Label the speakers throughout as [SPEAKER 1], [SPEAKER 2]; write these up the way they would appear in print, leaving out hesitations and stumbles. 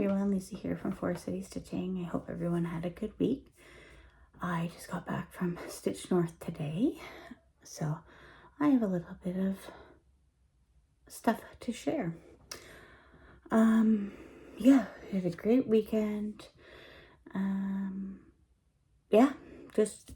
[SPEAKER 1] everyone, Lisa here from Four City Stitching. I hope everyone had a good week. I just got back from Stitch North today, so I have a little bit of stuff to share. Yeah, we had a great weekend. Yeah, just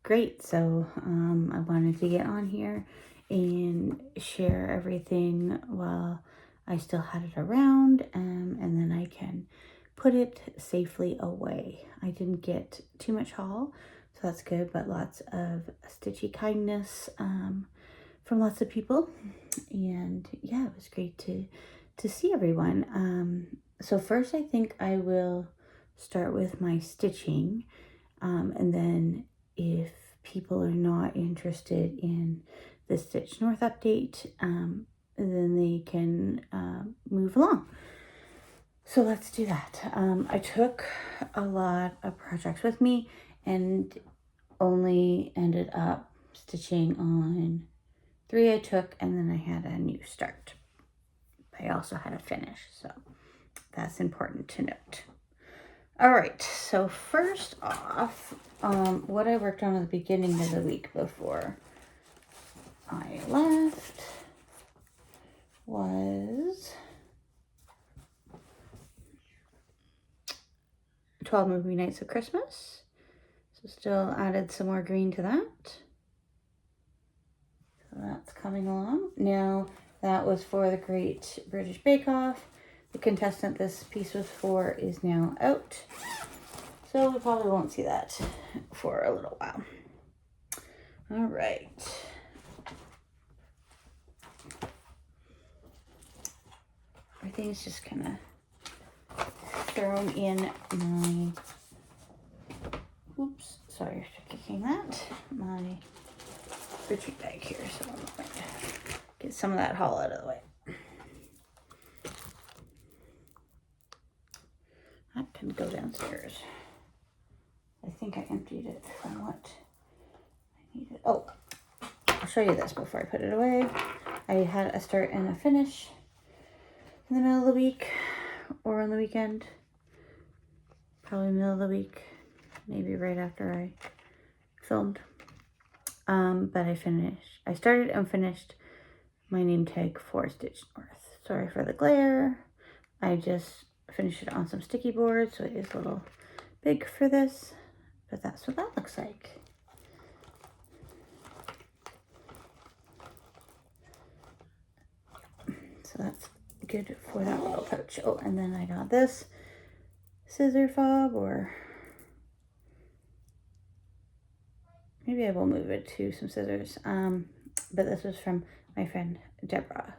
[SPEAKER 1] great. So I wanted to get on here and share everything while I still had it around, and then I can put it safely away. I didn't get too much haul, so that's good, but lots of stitchy kindness from lots of people, and yeah, it was great to see everyone. So first I think I will start with my stitching, and then if people are not interested in the Stitch North update, then they can move along. So let's do that. I took a lot of projects with me and only ended up stitching on 3 I took, and then I had a new start. I also had a finish, so that's important to note. All right, so first off, what I worked on at the beginning of the week before I left was 12 Movie Nights of Christmas. So still added some more green to that. So that's coming along. Now that was for the Great British Bake Off. The contestant this piece was for is now out. So we probably won't see that for a little while. All right. Everything's just kind of thrown in my, oops, sorry for kicking that, my retreat bag here. So I'm going to get some of that haul out of the way. That can go downstairs. I think I emptied it from what I needed. Oh, I'll show you this before I put it away. I had a start and a finish in the middle of the week or on the weekend. Probably middle of the week, maybe right after I filmed. But I started and finished my name tag for Stitch North. Sorry for the glare. I just finished it on some sticky board, so it is a little big for this, but that's what that looks like. So that's good for that little pouch. Oh, and then I got this scissor fob, or maybe I will move it to some scissors. But this was from my friend Deborah,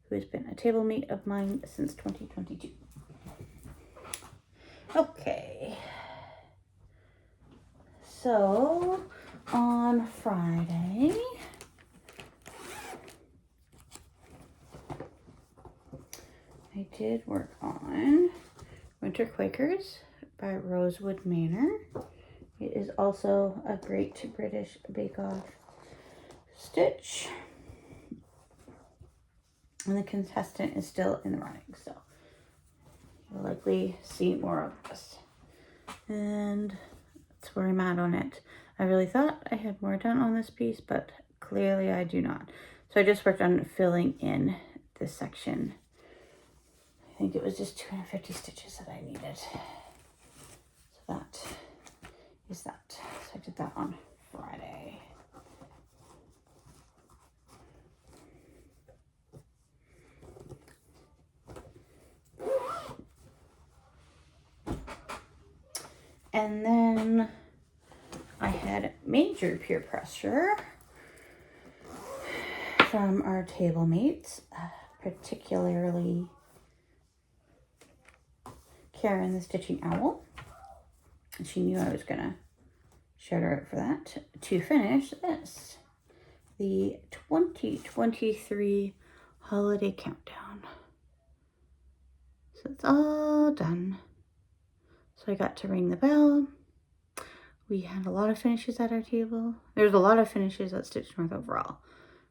[SPEAKER 1] who has been a table mate of mine since 2022. Okay. So on Friday, I did work on Winter Quakers by Rosewood Manor. It is also a Great British Bake Off stitch. And the contestant is still in the running, so you'll likely see more of this. And that's where I'm at on it. I really thought I had more done on this piece, but clearly I do not. So I just worked on filling in this section. I think it was just 250 stitches that I needed. So that is that. So I did that on Friday. And then I had major peer pressure from our table mates, particularly Karen the Stitching Owl. And she knew I was gonna shout her out for that, to finish this, the 2023 holiday countdown. So it's all done. So I got to ring the bell. We had a lot of finishes at our table. There's a lot of finishes at Stitch North overall.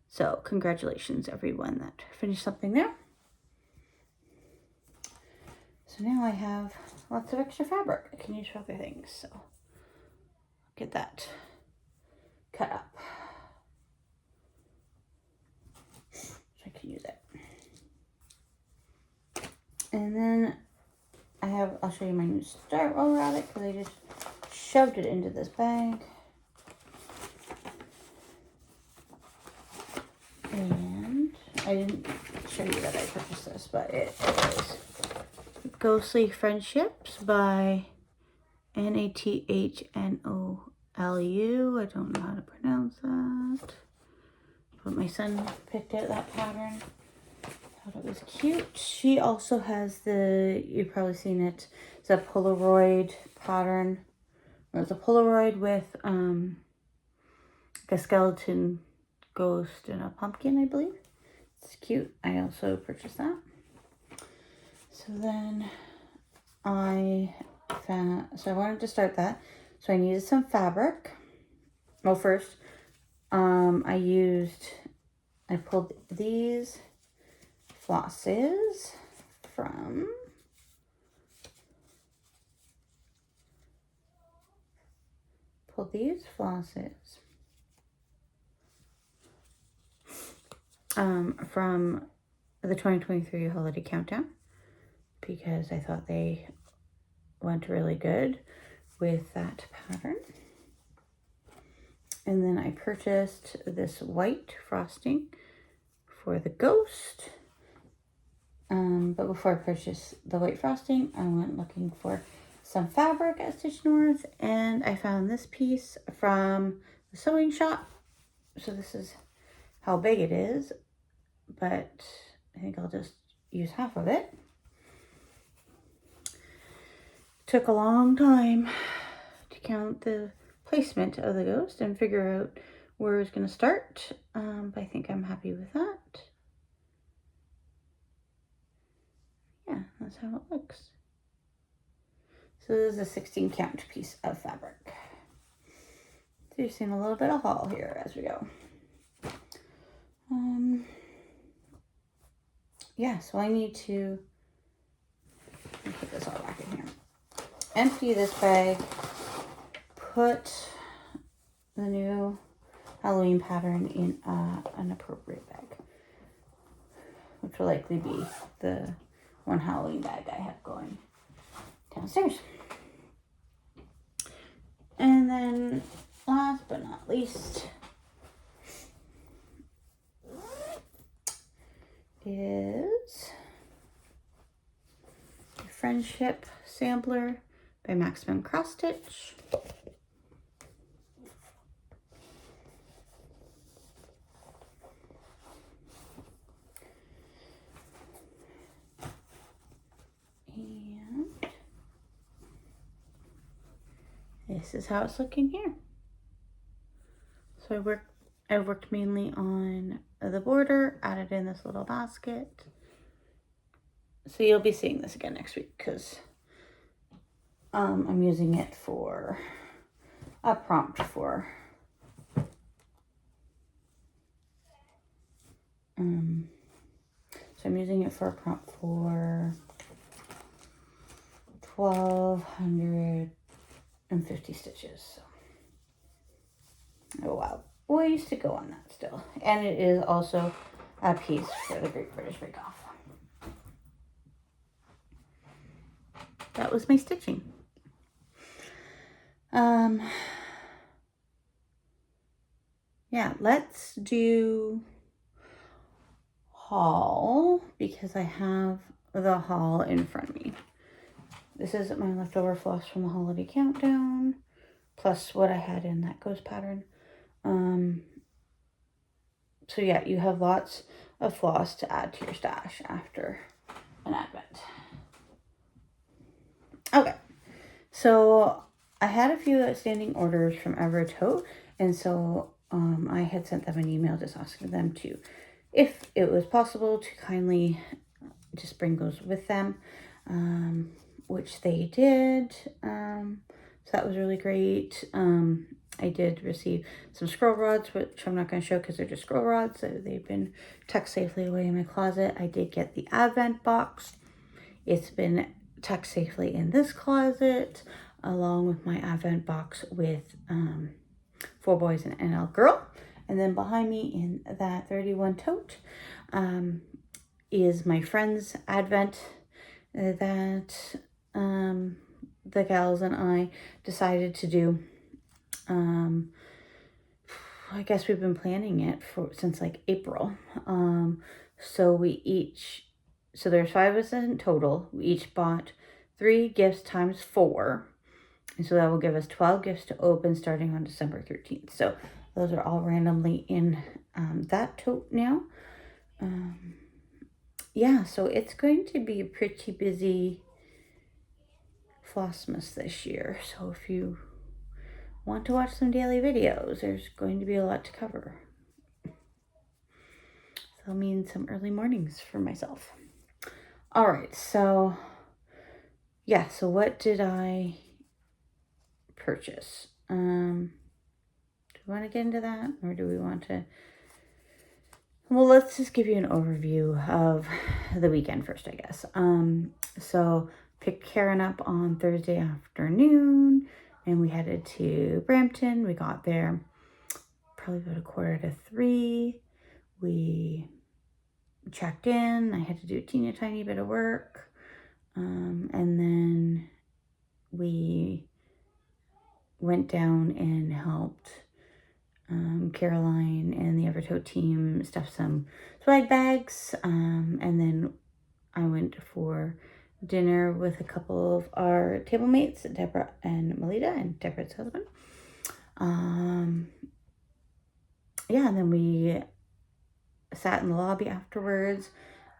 [SPEAKER 1] So congratulations everyone that finished something there. So now I have lots of extra fabric I can use for other things. So get that cut up so I can use it. And then I'll show you my new start roller rabbit because I just shoved it into this bag. And I didn't show you that I purchased this, but it is Ghostly Friendships by Nathnolu. I don't know how to pronounce that. But my son picked out that pattern. Thought it was cute. She also has you've probably seen it. It's a Polaroid pattern. It's a Polaroid with like a skeleton ghost and a pumpkin, I believe. It's cute. I also purchased that. So then I wanted to start that. So I needed some fabric. Well, first, I pulled these flosses from from the 2023 holiday countdown because I thought they went really good with that pattern. And then I purchased this white frosting for the ghost. But before I purchased the white frosting, I went looking for some fabric at Stitch North, and I found this piece from the sewing shop. So this is how big it is, but I think I'll just use half of it. Took a long time to count the placement of the ghost and figure out where it's going to start, but I think I'm happy with that. Yeah, that's how it looks. So this is a 16 count piece of fabric. So you're seeing a little bit of haul here as we go. Yeah, so I need to put this all back in here. Empty this bag. Put the new Halloween pattern in an appropriate bag, which will likely be the one Halloween bag I have going downstairs. And then last but not least is a Friendship Sampler by Maximum Cross Stitch. And this is how it's looking here. So I worked mainly on the border, added in this little basket. So you'll be seeing this again next week because I'm using it for a prompt for so I'm using it for a prompt for 1,250 stitches. Oh wow, ways to go on that still. And it is also a piece for the Great British Bake Off. That was my stitching. Yeah, let's do haul because I have the haul in front of me. This is my leftover floss from the holiday countdown, plus what I had in that ghost pattern. So yeah, you have lots of floss to add to your stash after an advent. Okay, so I had a few outstanding orders from Evertote, and so I had sent them an email just asking them to, if it was possible, to kindly just bring those with them, which they did. So that was really great. I did receive some scroll rods, which I'm not going to show because they're just scroll rods. So they've been tucked safely away in my closet. I did get the Advent box. It's been tucked safely in this closet, along with my Advent box with 4 boys and an elf girl. And then behind me in that 31 tote is my friend's Advent that the gals and I decided to do. I guess we've been planning it since like April. So there's 5 of us in total. We each bought 3 gifts times 4. And so that will give us 12 gifts to open starting on December 13th. So those are all randomly in that tote now. Yeah, so it's going to be a pretty busy Flossmas this year. So if you want to watch some daily videos, there's going to be a lot to cover. So that'll mean some early mornings for myself. All right, so yeah, so what did I purchase? Do we want to get into that, or do we want to? Well, let's just give you an overview of the weekend first, I guess. So picked Karen up on Thursday afternoon, and we headed to Brampton. We got there probably about 2:45. We checked in. I had to do a teeny tiny bit of work. And then we went down and helped Caroline and the Evertote team stuff some swag bags. And then I went for dinner with a couple of our table mates, Deborah and Melita, and Deborah's husband. Yeah, and then we sat in the lobby afterwards.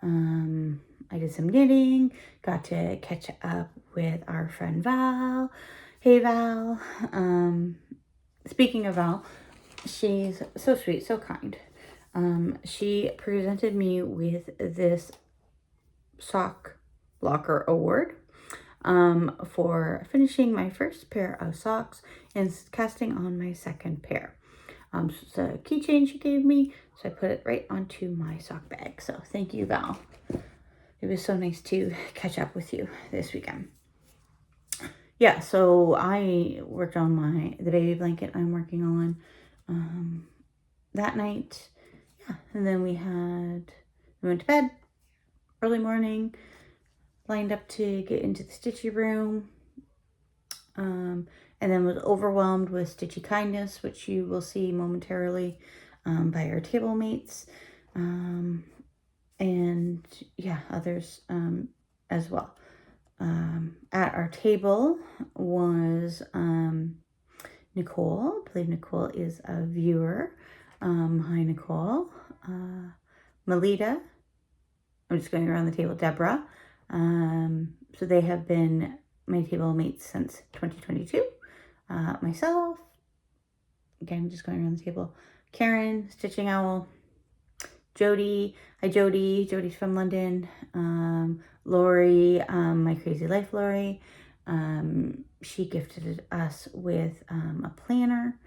[SPEAKER 1] I did some knitting, got to catch up with our friend Val. Hey Val. Speaking of Val, she's so sweet, so kind. She presented me with this sock locker award for finishing my first pair of socks and casting on my second pair. It's a keychain she gave me, so I put it right onto my sock bag. So thank you, Val. It was so nice to catch up with you this weekend. Yeah, so I worked on the baby blanket I'm working on that night. Yeah, and then we went to bed early morning, lined up to get into the stitchy room, and then was overwhelmed with stitchy kindness, which you will see momentarily by our table mates, and yeah, others as well. At our table was Nicole. I believe Nicole is a viewer. Hi, Nicole. Melita. I'm just going around the table. Deborah. So they have been my table mates since 2022. Myself. Again, just going around the table. Karen, Stitching Owl. Jody. Hi, Jody. Jody's from London. Lori, my crazy life, Lori. She gifted us with a planner,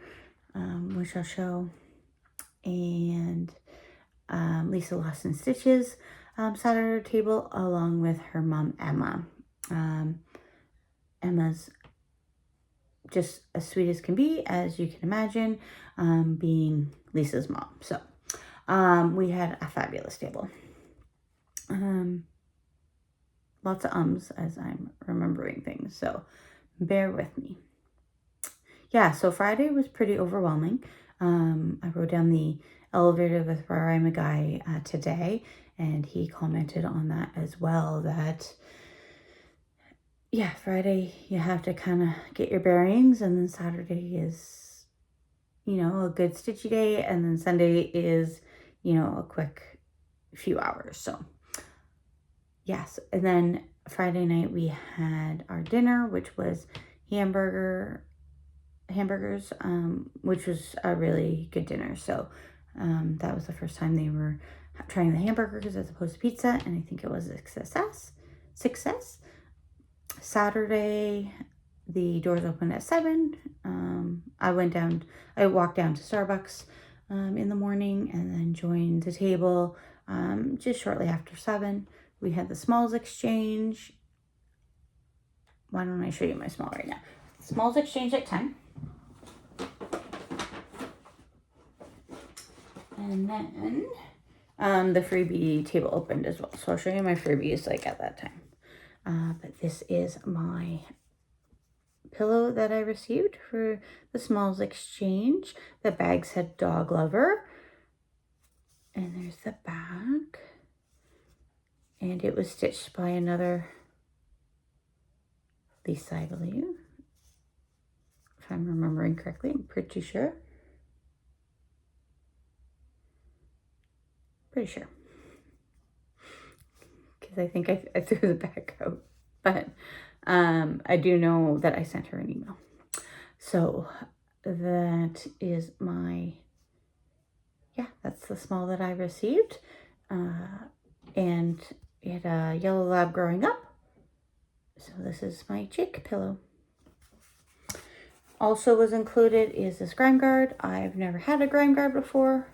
[SPEAKER 1] which I'll show. And Lisa Lawson Stitches sat at her table along with her mom, Emma. Emma's just as sweet as can be, as you can imagine, being Lisa's mom. So we had a fabulous table. Lots of ums as I'm remembering things, so bear with me. Yeah, so Friday was pretty overwhelming. I rode down the elevator with Rari Magai today, and he commented on that as well, that yeah, Friday you have to kind of get your bearings, and then Saturday is, a good stitchy day, and then Sunday is, a quick few hours. So yes, and then Friday night we had our dinner, which was hamburgers, which was a really good dinner. So that was the first time they were trying the hamburgers as opposed to pizza, and I think it was a success. Saturday, the doors opened at 7. I walked down to Starbucks in the morning and then joined the table just shortly after 7. We had the smalls exchange. why don't I show you my small right now? Smalls exchange at 10. And then the freebie table opened as well. So I'll show you my freebies like at that time. But this is my pillow that I received for the Smalls exchange. The bag said dog lover. And there's the back. And it was stitched by another Lisa, I believe. If I'm remembering correctly, I'm pretty sure. Pretty sure. Because I think I threw the bag out. But I do know that I sent her an email. So that is my, yeah, that's the small that I received. And we had a yellow lab growing up. So this is my chick pillow. Also was included is this grime guard. I've never had a grime guard before,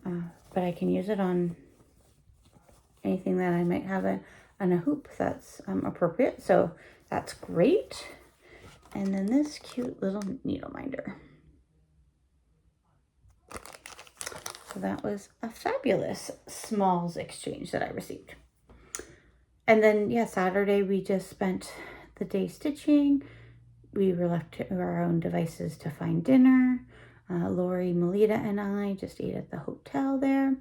[SPEAKER 1] but I can use it on anything that I might have on a hoop that's appropriate. So that's great. And then this cute little needle minder. So that was a fabulous Smalls exchange that I received. And then, yeah, Saturday we just spent the day stitching. We were left to our own devices to find dinner. Lori, Melita, and I just ate at the hotel there.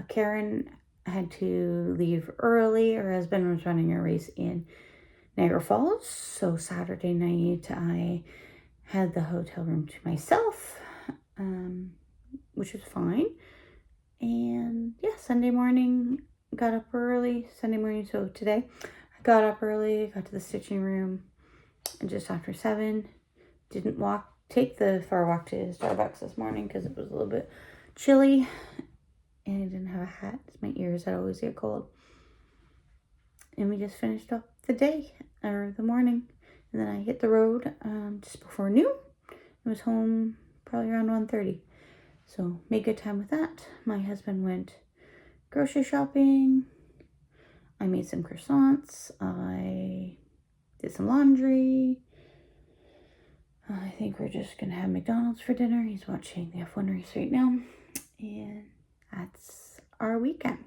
[SPEAKER 1] Karen had to leave early. Her husband was running a race in Niagara Falls. So Saturday night I had the hotel room to myself, which was fine. And yeah, Sunday morning, got up early. So today, I got up early, got to the stitching room, and just after 7, didn't take the far walk to Starbucks this morning because it was a little bit chilly, and I didn't have a hat. My ears had always get cold. And we just finished up the day, or the morning, and then I hit the road just before noon. I was home probably around 1:30. So made good time with that. My husband went grocery shopping. I made some croissants. I did some laundry. I think we're just going to have McDonald's for dinner. He's watching the F1 race right now. And that's our weekend.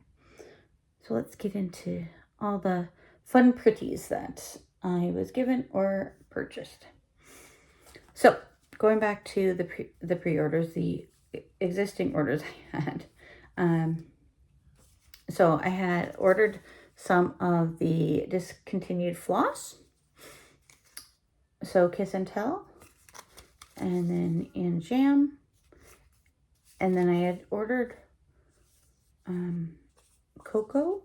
[SPEAKER 1] So let's get into all the fun pretties that I was given or purchased. So going back to the pre-orders, the existing orders I had. So I had ordered some of the discontinued floss. So Kiss and Tell. And then in jam. And then I had ordered Coho,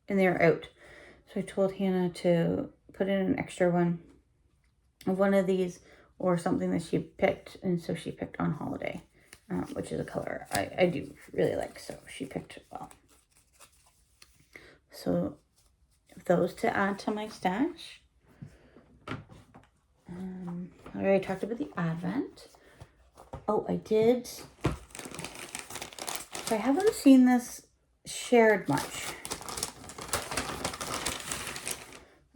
[SPEAKER 1] and they were out. So I told Hannah to put in an extra one of one of these or something that she picked. And so she picked On Holiday, which is a color I do really like. So she picked well. So those to add to my stash. I already talked about the Advent. Oh, I did. So I haven't seen this shared much.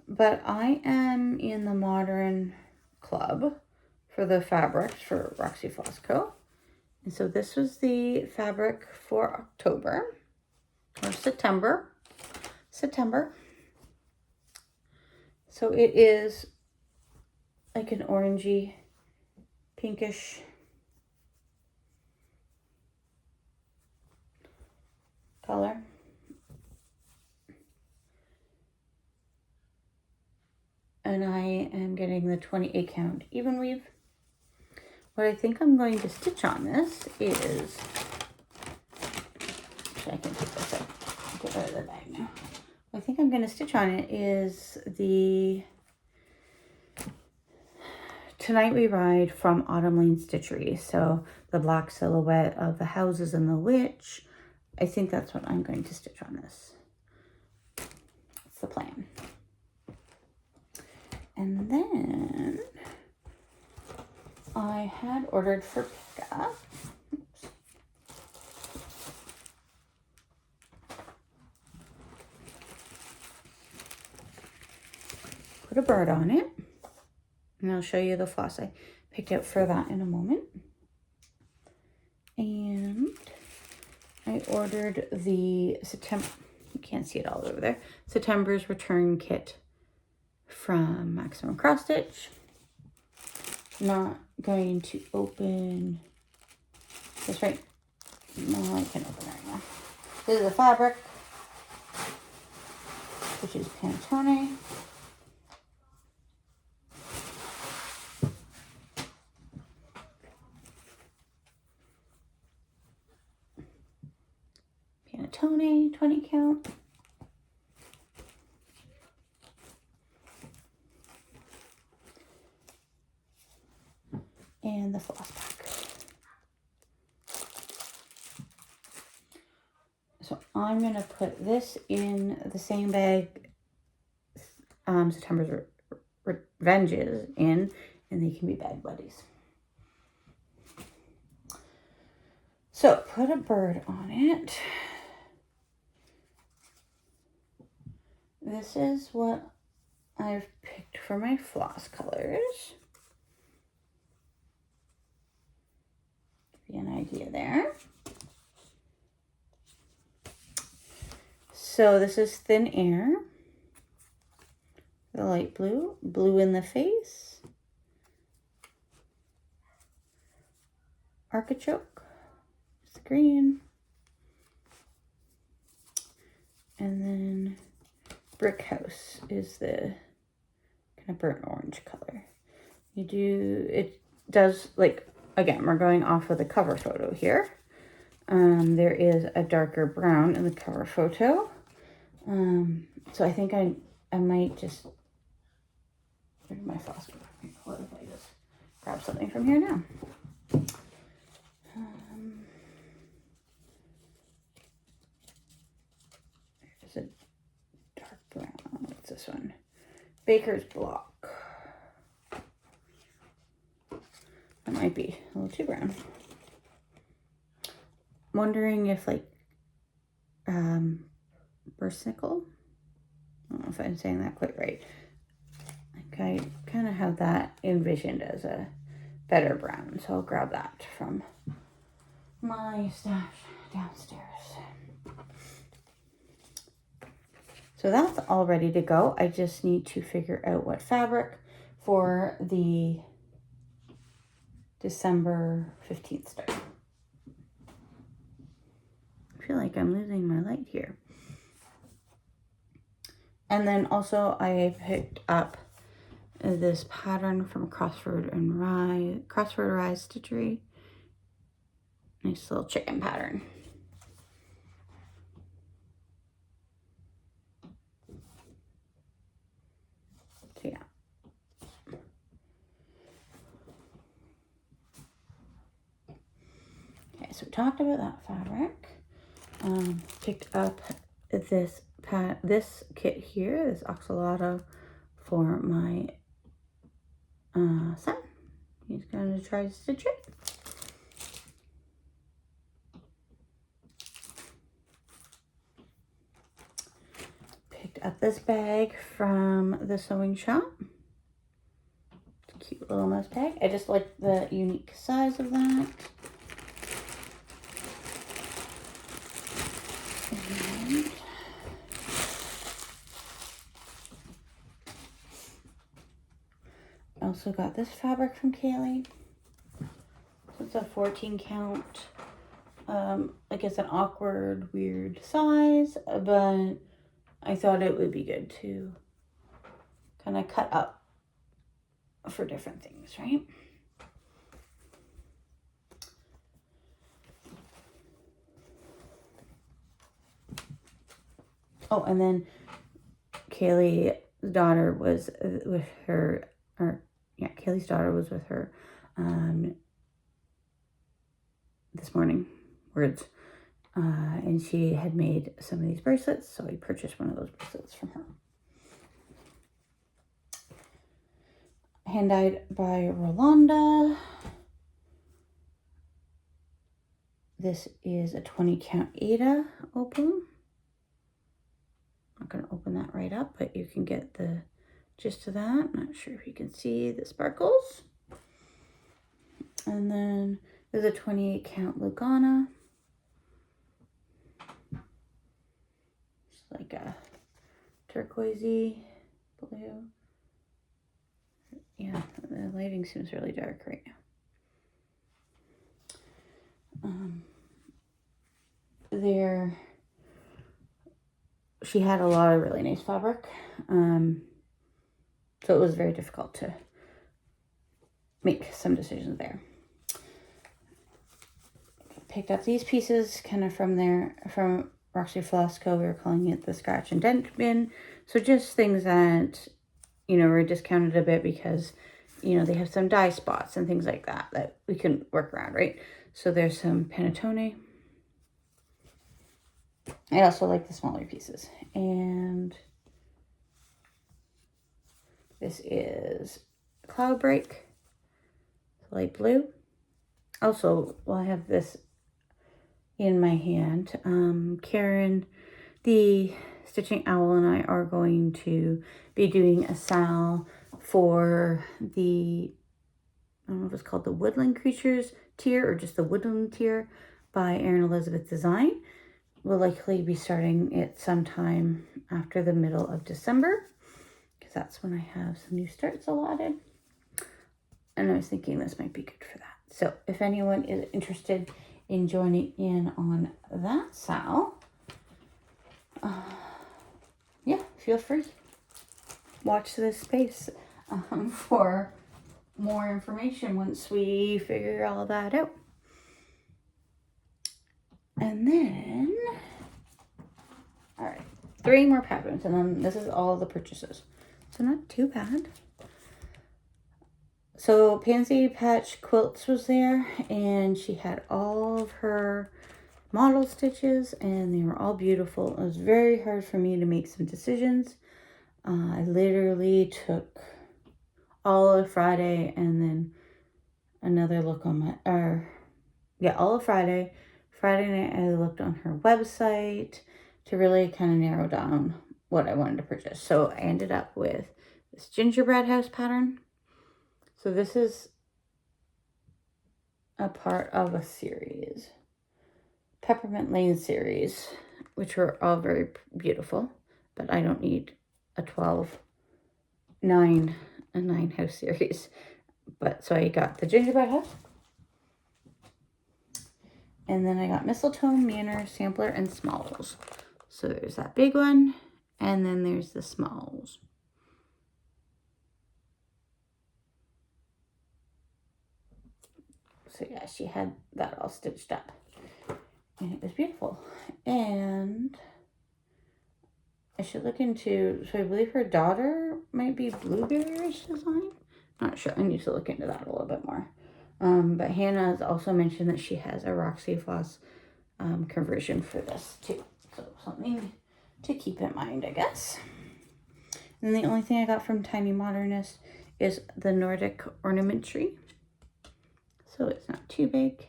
[SPEAKER 1] But I am in the Modern Club for the fabrics for Roxy Floss Co. And so this was the fabric for October or September. So it is like an orangey, pinkish color. And I am getting the 28 count even weave. What I think I'm going to stitch on this is, actually I can take this out, get rid of the bag now. What I think I'm going to stitch on it is the Tonight We Ride from Autumn Lane Stitchery. So the black silhouette of the houses and the witch. I think that's what I'm going to stitch on this. That's the plan. And then I had ordered for pickup. Oops. put a bird on it. And I'll show you the floss I picked out for that in a moment. And I ordered the September, you can't see it all over there, September's return kit from Maximum Cross Stitch. Not going to open this right. No, I can open it right now. This is the fabric, which is Pantone. Pantone 20 count. And the floss pack. So I'm going to put this in the same bag September's Revenges in, and they can be bag buddies. So put a bird on it. This is what I've picked for my floss colors. Give you an idea there. So this is Thin Air, the light blue, blue in the face, Artichoke, the green, and then Brick House is the kind of burnt orange color. It does, like, again, we're going off of the cover photo here. There is a darker brown in the cover photo. So I think I might just, where's my floss? What if I just grab something from here now? There's a dark brown. What's this one? Baker's Block. That might be a little too brown. I'm wondering if, like, Bursicle. I don't know if I'm saying that quite right. Like, I kind of have that envisioned as a better brown, so I'll grab that from my stash downstairs. So that's all ready to go. I just need to figure out what fabric for the December 15th start. I feel like I'm losing my light here. And then also I picked up this pattern from Crossword Rise Stitchery. Nice little chicken pattern. So yeah. Okay, so we talked about that fabric. Picked up this kit here, this Oxalato, for my son. He's going to try to stitch it. Picked up this bag from the sewing shop. It's a cute little mouse bag. I just like the unique size of that. And I also got this fabric from Kaylee. So it's a 14 count. Like, it's an awkward, weird size, but I thought it would be good to kind of cut up for different things, right? Oh, and then Kaylee's daughter was with her, Kaylee's daughter was with her this morning, and she had made some of these bracelets, so I purchased one of those bracelets from her. Hand dyed by Rolanda. This is a 20 count Ada opal. I'm not going to open that right up, but you can get the just to that. Not sure if you can see the sparkles. And then there's a 28 count Lugana. It's like a turquoisey blue. Yeah, the lighting seems really dark right now. She had a lot of really nice fabric. So it was very difficult to make some decisions there. Picked up these pieces kind of from Roxy Flosstube. We were calling it the scratch and dent bin. So just things that, you know, were discounted a bit because, you know, they have some dye spots and things like that we couldn't work around, right? So there's some panettone. I also like the smaller pieces. And this is Cloud Break, light blue. Also, while I have this in my hand, Karen, the Stitching Owl, and I are going to be doing a sal for the, I don't know if it's called the Woodland Creatures tier or just the Woodland tier by Erin Elizabeth Design. We'll likely be starting it sometime after the middle of December, because that's when I have some new starts allotted. And I was thinking this might be good for that. So if anyone is interested in joining in on that sal, yeah, feel free. Watch this space for more information once we figure all that out. And then, all right, 3 more patterns, and then this is all the purchases. So not too bad. So Pansy Patch Quilts was there, and she had all of her model stitches, and they were all beautiful. It was very hard for me to make some decisions. I literally took all of Friday and then another look on my, all of Friday. Friday night I looked on her website to really kind of narrow down what I wanted to purchase. So I ended up with this gingerbread house pattern. So this is a part of a series, Peppermint Lane series, which were all very beautiful, but I don't need a 9 house series. But so I got the gingerbread house, and then I got Mistletoe Manor sampler and smalls. So there's that big one, and then there's the smalls. So yeah, she had that all stitched up, and it was beautiful. And I should look into, so I believe her daughter might be Blueberry's design. Not sure. I need to look into that a little bit more. But Hannah has also mentioned that she has a Roxy Floss conversion for this too. So something to keep in mind, I guess. And the only thing I got from Tiny Modernist is the Nordic ornament tree. So it's not too big.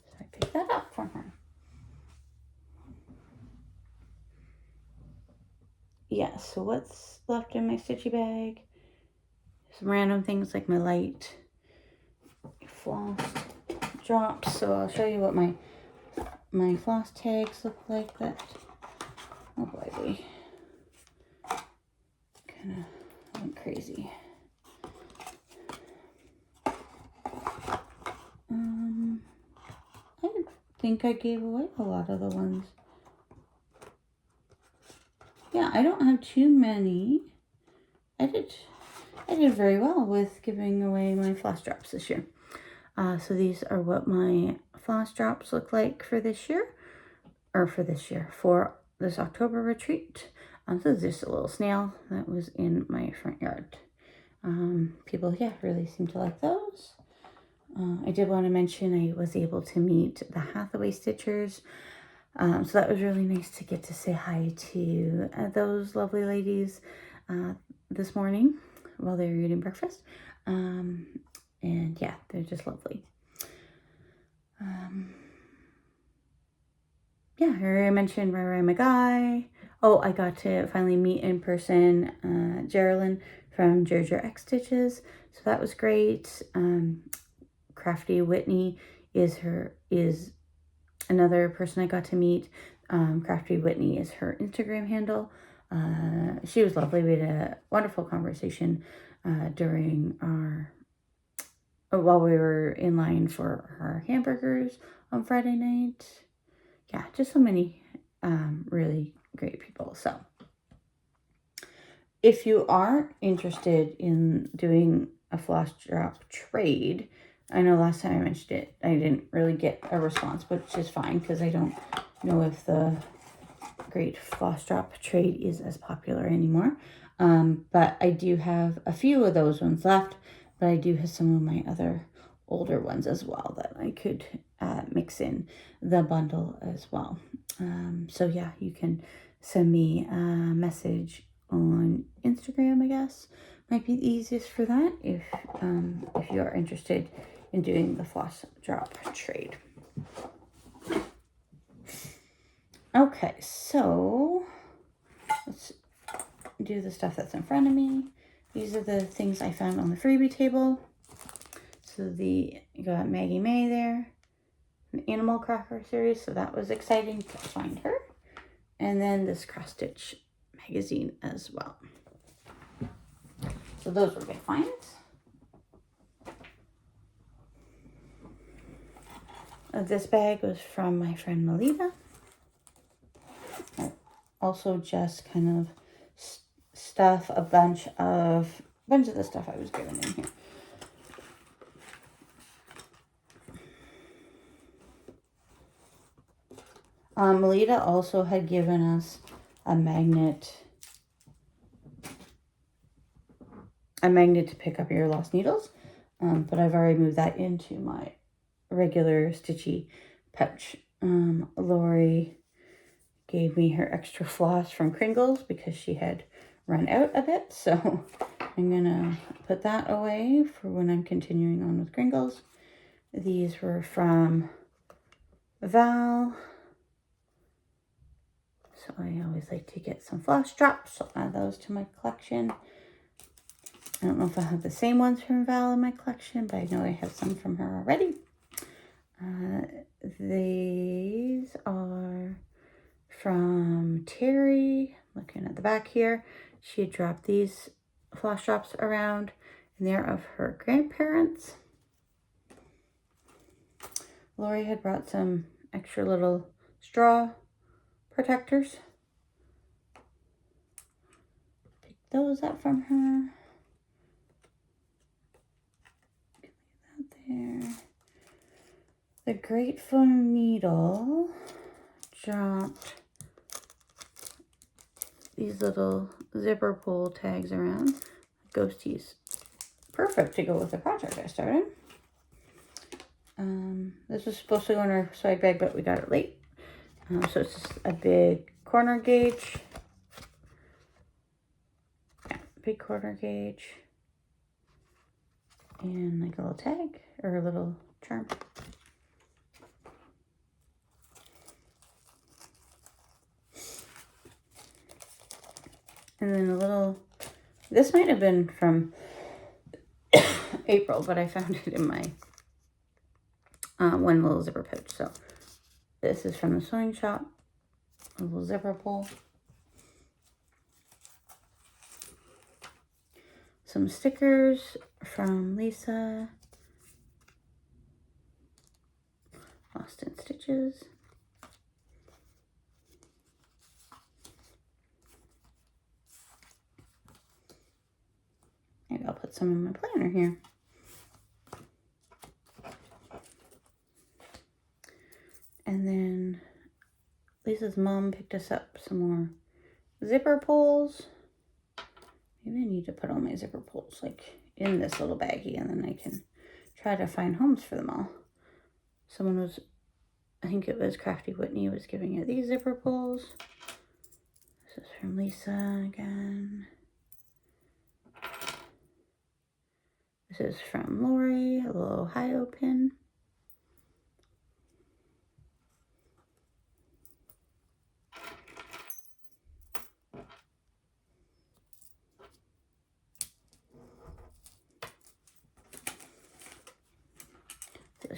[SPEAKER 1] So I picked that up from her. Yeah, so what's left in my stitchy bag? Some random things like my light floss drops. So I'll show you what my floss tags look like. That, oh boy, they kind of went crazy. I think I gave away a lot of the ones. Yeah, I don't have too many. I did very well with giving away my floss drops this year. So these are what my floss drops look like for this year, for this October retreat. So this is a little snail that was in my front yard. People, yeah, really seem to like those. I did want to mention I was able to meet the Hathaway Stitchers. So that was really nice to get to say hi to those lovely ladies this morning while they were eating breakfast. And yeah, they're just lovely. Yeah, I already mentioned Rai Rai McGuy. Oh, I got to finally meet in person Geraldine from Ginger X Stitches. So that was great. Crafty Whitney is another person I got to meet. Crafty Whitney is her Instagram handle. She was lovely. We had a wonderful conversation during while we were in line for our hamburgers on Friday night. Yeah, just so many really great people. So if you are interested in doing a floss drop trade, I know last time I mentioned it, I didn't really get a response, which is fine because I don't know if the great floss drop trade is as popular anymore. But I do have a few of those ones left, but I do have some of my other older ones as well that I could mix in the bundle as well. So yeah, you can send me a message on Instagram, I guess. Might be the easiest for that if you are interested in doing the floss drop trade. Okay, so let's do the stuff that's in front of me. These are the things I found on the freebie table. So you got Maggie May there, an Animal Cracker series, so that was exciting to find her. And then this cross stitch magazine as well. So those were good finds. This bag was from my friend Melita. I also just kind of stuff a bunch of the stuff I was given in here. Melita also had given us a magnet to pick up your lost needles, but I've already moved that into my regular stitchy pouch. Lori gave me her extra floss from Kringles because she had run out a bit, so I'm gonna put that away for when I'm continuing on with Kringles. These were from Val. So I always like to get some floss drops, so I'll add those to my collection. I don't know if I have the same ones from Val in my collection, but I know I have some from her already. These are from Terry. Looking at the back here, she had dropped these floss drops around, and they're of her grandparents. Lori had brought some extra little straw protectors. Pick those up from her. That there. The Grateful Needle dropped these little zipper pull tags around. Ghosties. Perfect to go with the project I started. This was supposed to go in our swag bag, but we got it late. So it's just a big corner gauge. Yeah, big corner gauge. And like a little tag or a little charm. And then a little, this might have been from April, but I found it in my one little zipper pouch. So this is from the sewing shop, a little zipper pull. Some stickers from Lisa. Lost in Stitches. Maybe I'll put some in my planner here. And then Lisa's mom picked us up some more zipper pulls. Maybe I need to put all my zipper pulls like in this little baggie, and then I can try to find homes for them all. Someone was, I think it was Crafty Whitney, was giving her these zipper pulls. This is from Lisa again. This is from Lori, a little Ohio pin.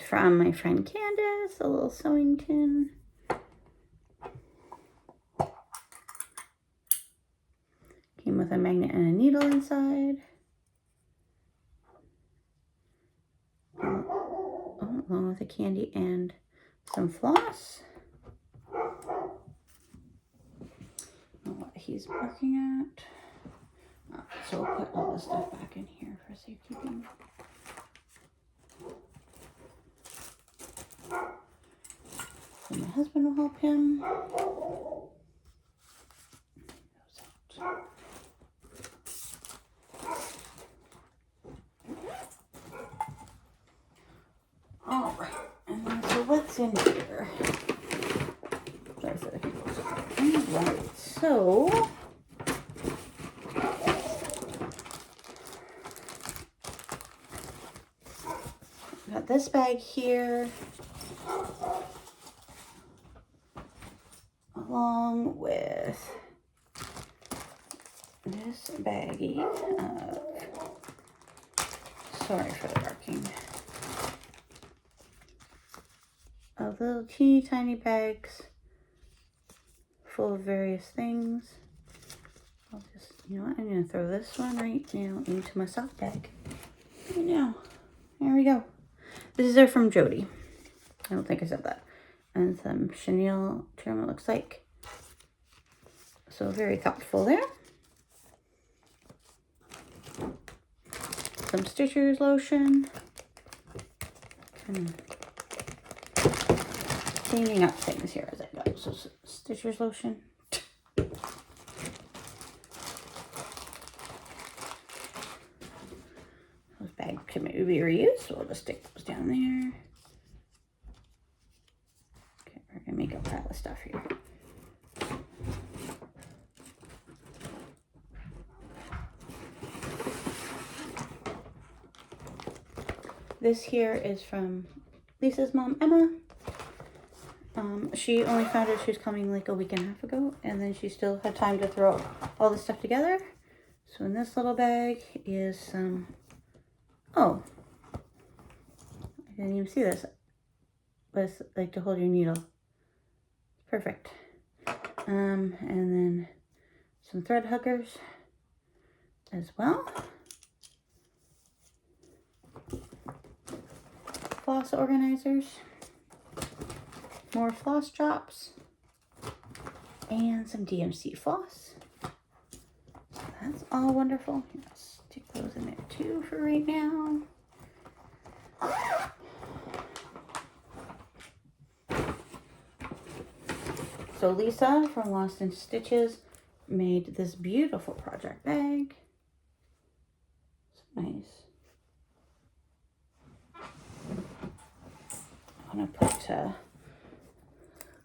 [SPEAKER 1] from my friend Candace, a little sewing tin. Came with a magnet and a needle inside. Oh, along with a candy and some floss. What he's working at. So we'll put all this stuff back in here for safekeeping. So my husband will help him. All right, and then so what's in here? Sorry for the hiccups. All right, so got this bag here, along with this baggie of, sorry for the barking, of little teeny tiny bags full of various things. I'll just, you know what, I'm going to throw this one right now into my sock bag. Right now. There we go. These are from Jody. I don't think I said that. And some chenille trim, it looks like. So very thoughtful there. Some Stitchers lotion. Kind of cleaning up things here as I go. So Stitchers lotion. Those bags can maybe be reused, so we'll just stick those down there. Okay, we're gonna make a pile of stuff here. This here is from Lisa's mom, Emma. She only found out she was coming like a week and a half ago, and then she still had time to throw all this stuff together. So in this little bag is some, oh, I didn't even see this, but it's like to hold your needle. Perfect. And then some thread huggers as well. Floss organizers, more floss drops, and some DMC floss. So that's all wonderful. Let's stick those in there too for right now. So Lisa from Lost in Stitches made this beautiful project bag. It's nice. I'm gonna put the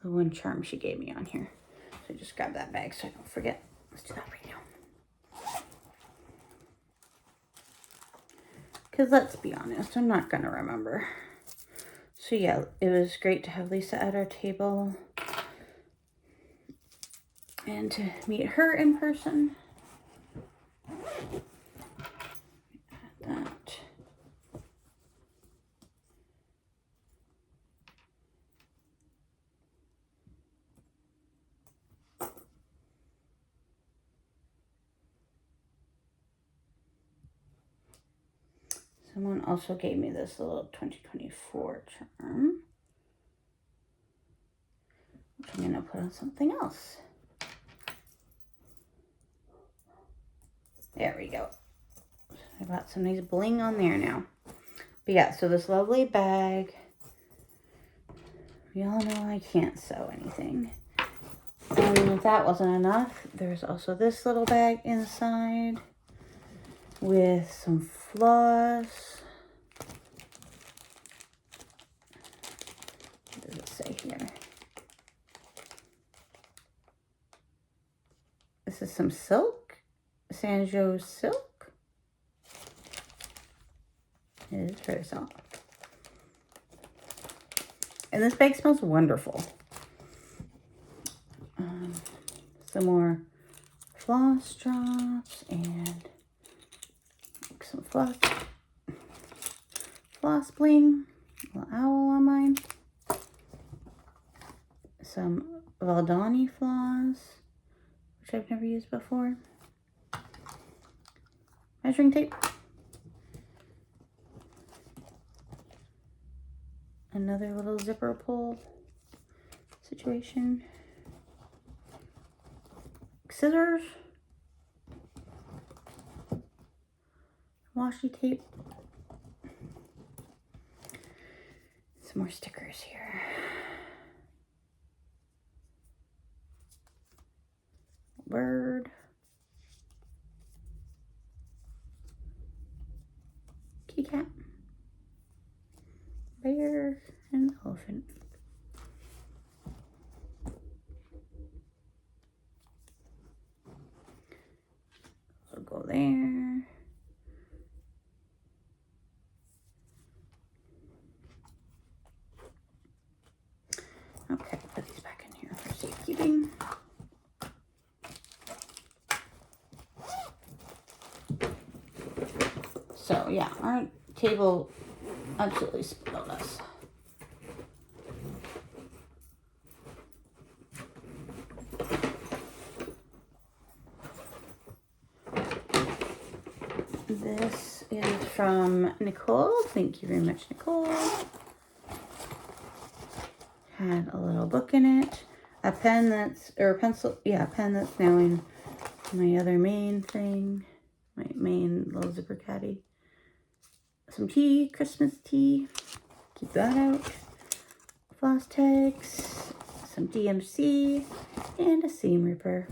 [SPEAKER 1] one charm she gave me on here. So just grab that bag so I don't forget. Let's do that right now. Because let's be honest, I'm not gonna remember. So yeah, it was great to have Lisa at our table and to meet her in person. Add that. Someone also gave me this little 2024 charm, which I'm gonna put on something else. There we go. I got some nice bling on there now. But yeah, so this lovely bag. We all know I can't sew anything. And if that wasn't enough, there's also this little bag inside with some floss. What does it say here? This is some silk, Sanjo silk. It is very soft. And this bag smells wonderful. Some more floss drops and some floss bling. little owl on mine. Some Valdani floss, which I've never used before. Measuring tape. Another little zipper pull situation. Scissors. Washi tape. Some more stickers here. Bird. Kitty cat. Bear and elephant. So go there. Okay, put these back in here for safekeeping. So yeah, our table absolutely spoiled us. This is from Nicole. Thank you very much, Nicole. Had a little book in it. A pen that's, or a pencil, yeah, a pen that's now in my other main thing. My main little zipper caddy. Some tea, Christmas tea. Keep that out. Floss tags. Some DMC. And a seam ripper.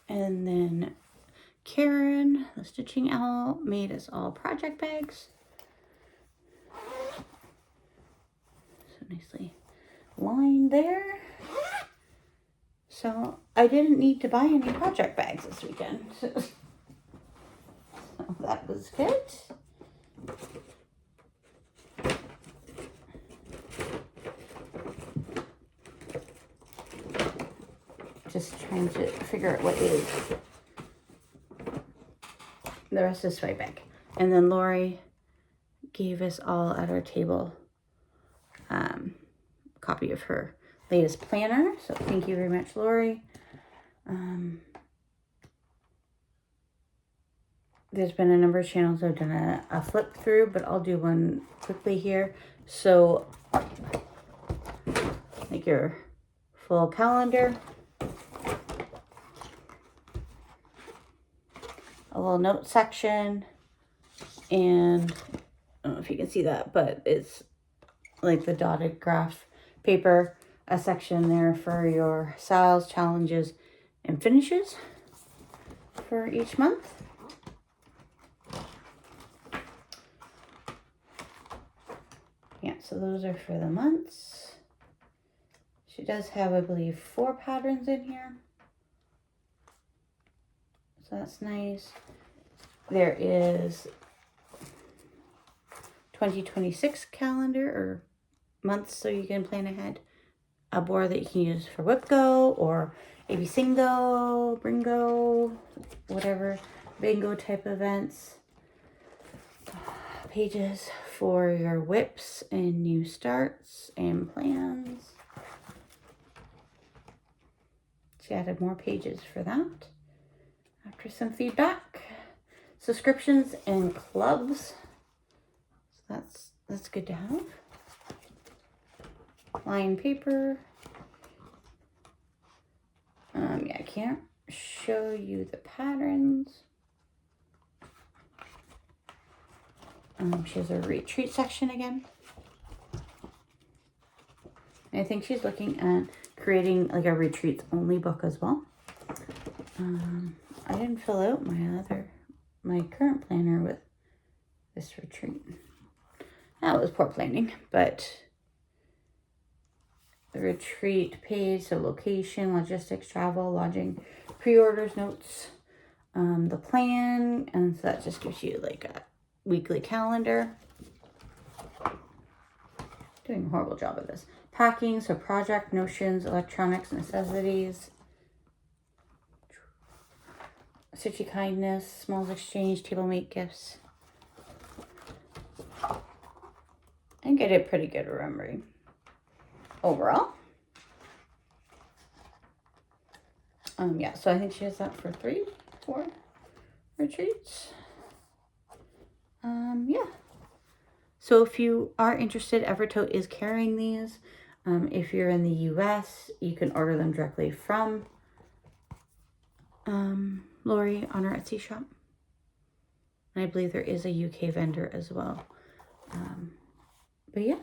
[SPEAKER 1] And then Karen, the stitching owl, made us all project bags. So nicely lined there. So I didn't need to buy any project bags this weekend. So that was good. Just trying to figure out what is. The rest is swag bag. And then Lori gave us all at our table copy of her latest planner. So thank you very much, Lori. There's been a number of channels I've done a flip through, but I'll do one quickly here. So like your full calendar. A little note section, and I don't know if you can see that, but it's like the dotted graph paper, a section there for your styles, challenges, and finishes for each month. Yeah, so those are for the months. She does have, I believe, 4 patterns in here. So that's nice. There is 2026 calendar or months, so you can plan ahead. A board that you can use for WhipGo or AB Singo, Bringo, whatever bingo type events. Pages for your whips and new starts and plans. She added more pages for that. After some feedback, subscriptions and clubs. So that's good to have. Line paper. Yeah, I can't show you the patterns. She has a retreat section again. And I think she's looking at creating like a retreats only book as well. I didn't fill out my current planner with this retreat. That was poor planning, but the retreat page, so location, logistics, travel, lodging, pre-orders, notes, the plan, and so that just gives you like a weekly calendar doing a horrible job of this. Packing, so project, notions, electronics, necessities. Stitchy kindness, smalls exchange, table mate gifts. I think I did pretty good remembering overall. Yeah, so I think she has that for 3, 4 retreats. Yeah. So if you are interested, Evertote is carrying these. If you're in the US, you can order them directly from Lori on her Etsy shop. And I believe there is a UK vendor as well. But yeah,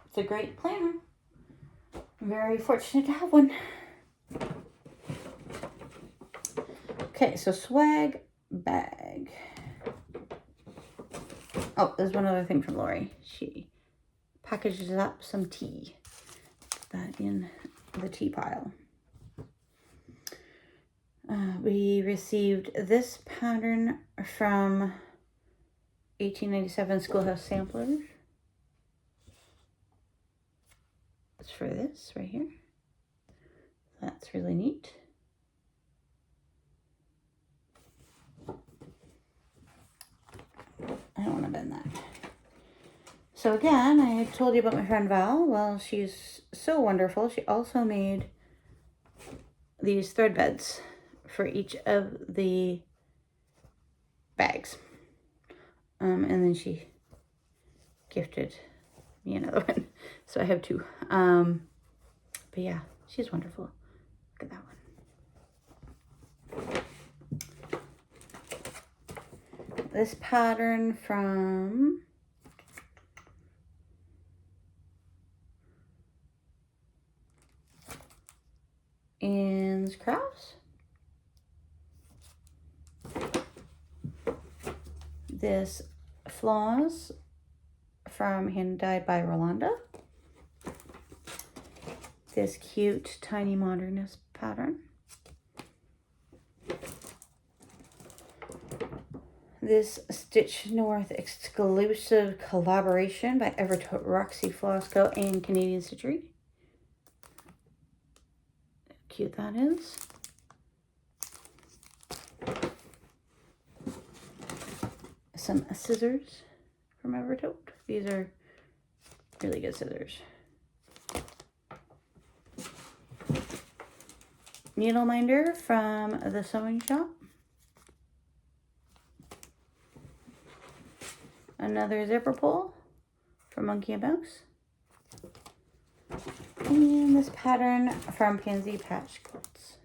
[SPEAKER 1] it's a great planner. I'm very fortunate to have one. Okay, so swag bag. Oh, there's one other thing from Lori. She packages up some tea. Put that in the tea pile. We received this pattern from 1897 Schoolhouse Samplers. It's for this right here. That's really neat. I don't want to bend that. So again, I had told you about my friend Val. Well, she's so wonderful. She also made these thread beds for each of the bags. And then she gifted me another one. So I have 2. But yeah, she's wonderful. Look at that one. This pattern from Anne's Crafts. This Floss from Hand Dyed by Rolanda. This cute Tiny Modernist pattern. This Stitch North exclusive collaboration by Evertote, Roxy Floss Co. and Canadian Stitchery. How cute that is. Some scissors from Evertote. These are really good scissors. Needle minder from the sewing shop. Another zipper pull from Monkey and Mouse. And this pattern from Pansy Patch Quilts.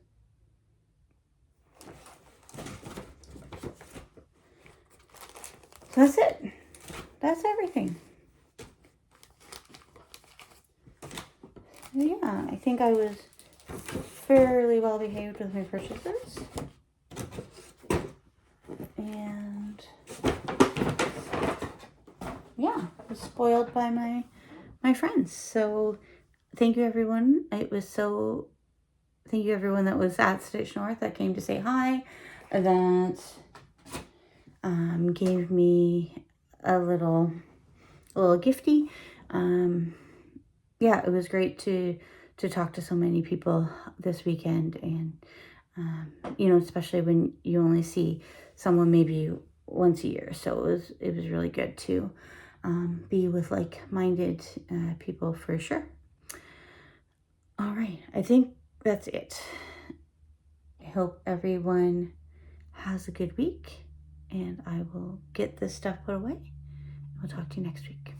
[SPEAKER 1] So that's it. That's everything. Yeah, I think I was fairly well behaved with my purchases. And yeah, I was spoiled by my friends. So thank you everyone. Thank you everyone that was at Stitch North that came to say hi, that gave me a little gifty. Yeah, it was great to talk to so many people this weekend, and you know, especially when you only see someone maybe once a year. So it was really good to be with like-minded people for sure. All right, I think that's it. I hope everyone has a good week, and I will get this stuff put away. We'll talk to you next week.